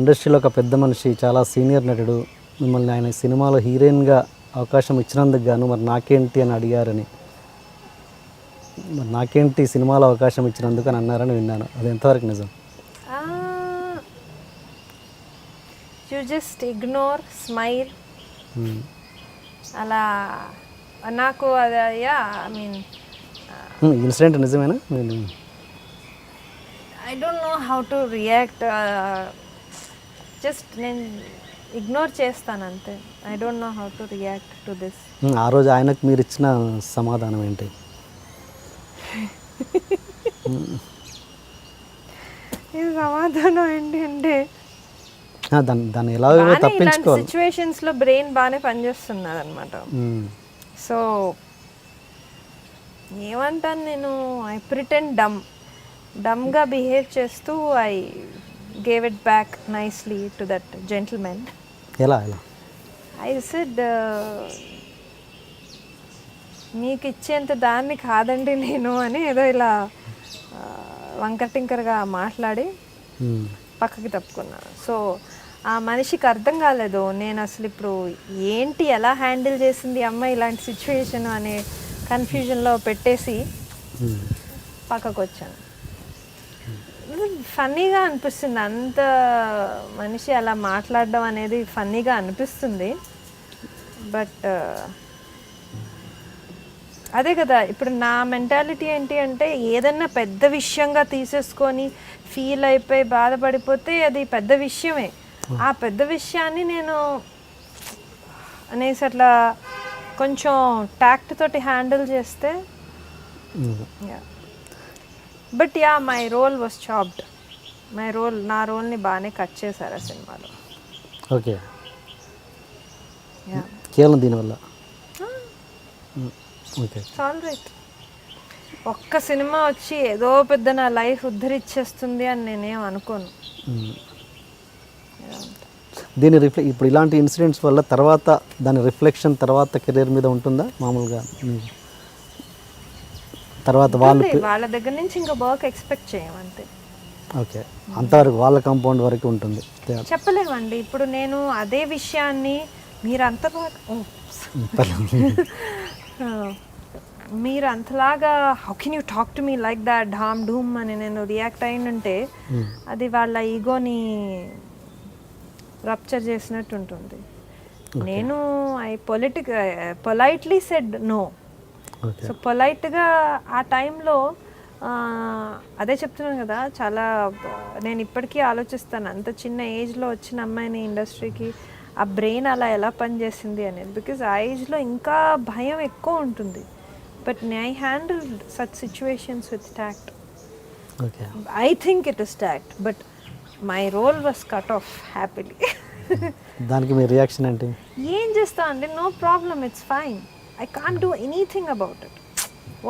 ఇండస్ట్రీలో ఒక పెద్ద మనిషి, చాలా సీనియర్ నటుడు, మిమ్మల్ని ఆయన సినిమాలో హీరోయిన్గా అవకాశం ఇచ్చినందుకు గాను మరి నాకేంటి అని అడిగారని, మరి నాకేంటి సినిమాలో అవకాశం ఇచ్చినందుకు అని అన్నారని విన్నాను. అది ఎంతవరకు నిజం? You just ignore, smile. అలా నాకు అది ఐ మీన్ ఇన్సిడెంట్ నిజమేనా? I don't know how to react. Just నేను ఇగ్నోర్ చేస్తాను అంతే. I don't know how to react to this. ఆ రోజు ఆయనకు మీరు ఇచ్చిన సమాధానం ఏంటి? ఈ సమాధానం ఏంటి అంటే దాన్ని ఎలాగో తప్పించుకోవాలి. సిచ్యువేషన్స్లో బ్రెయిన్ బాగానే పనిచేస్తున్నది అనమాట. సో ఏమంటాను నేను, ఐ ప్రిటెండ్ డమ్గా బిహేవ్ చేస్తూ I gave it back nicely to that gentlemen. ఎలా ఐ సెడ్, మీకు ఇచ్చేంత దాన్ని కాదండి నేను అని ఏదో ఇలా వంకటింకరగా మాట్లాడి పక్కకి తప్పుకున్నాను. సో ఆ మనిషికి అర్థం కాలేదు నేను అసలు ఇప్పుడు ఏంటి, ఎలా హ్యాండిల్ చేసింది అమ్మాయి ఇలాంటి సిచ్యువేషన్ అనే కన్ఫ్యూజన్లో పెట్టేసి పక్కకు వచ్చాను. ఫన్నీగా అనిపిస్తుంది, అంత మనిషి అలా మాట్లాడడం అనేది ఫన్నీగా అనిపిస్తుంది. బట్ అదే కదా, ఇప్పుడు నా మెంటాలిటీ ఏంటి అంటే ఏదన్నా పెద్ద విషయంగా తీసేసుకొని ఫీల్ అయిపోయి బాధపడిపోతే అది పెద్ద విషయమే. ఆ పెద్ద విషయాన్ని నేను అనేసి అట్లా కొంచెం టాక్ట్ తోటి హ్యాండిల్ చేస్తే but my role was chopped. నా రోల్ని బాగానే కట్ చేశారు ఆ సినిమాలో. ఓకే, కేవలం దీనివల్ల ఆల్ రైట్. ఒక్క సినిమా వచ్చి ఏదో పెద్ద నా లైఫ్ ఉద్ధరిచ్చేస్తుంది అని నేనేం అనుకోను. దీని ఇప్పుడు ఇలాంటి ఇన్సిడెంట్స్ వల్ల తర్వాత దాని రిఫ్లెక్షన్ తర్వాత కెరీర్ మీద ఉంటుందా మామూలుగా? తర్వాత వాళ్ళ దగ్గర నుంచి ఇంకా వర్క్ ఎక్స్పెక్ట్ చేయమంతే. ఓకే, అంతవరకు వాళ్ళ కాంపౌండ్ వరకు ఉంటుంది, చెప్పలేమండి. ఇప్పుడు నేను అదే విషయాన్ని మీరు అంతలాగా how can you talk to me like that ఢామ్ ఢూమ్ అని నేను రియాక్ట్ అయినంటే అది వాళ్ళ ఈగోని రప్చర్ చేసినట్టు ఉంటుంది. నేను పొలైట్లీ సెడ్ నో. సో పొలైట్గా ఆ టైంలో అదే చెప్తున్నాను కదా, చాలా నేను ఇప్పటికీ ఆలోచిస్తాను అంత చిన్న ఏజ్లో వచ్చిన అమ్మాయిని ఇండస్ట్రీకి ఆ బ్రెయిన్ అలా ఎలా పనిచేసింది అనేది. బికాజ్ ఆ ఏజ్లో ఇంకా భయం ఎక్కువ ఉంటుంది. But I handled such situations with tact. I think it is tact, but my role was cut off happily. దానికి మీ రియాక్షన్ ఏంటి? ఏం చేస్తా అంటే no problem, it's fine, I can't do anything about it.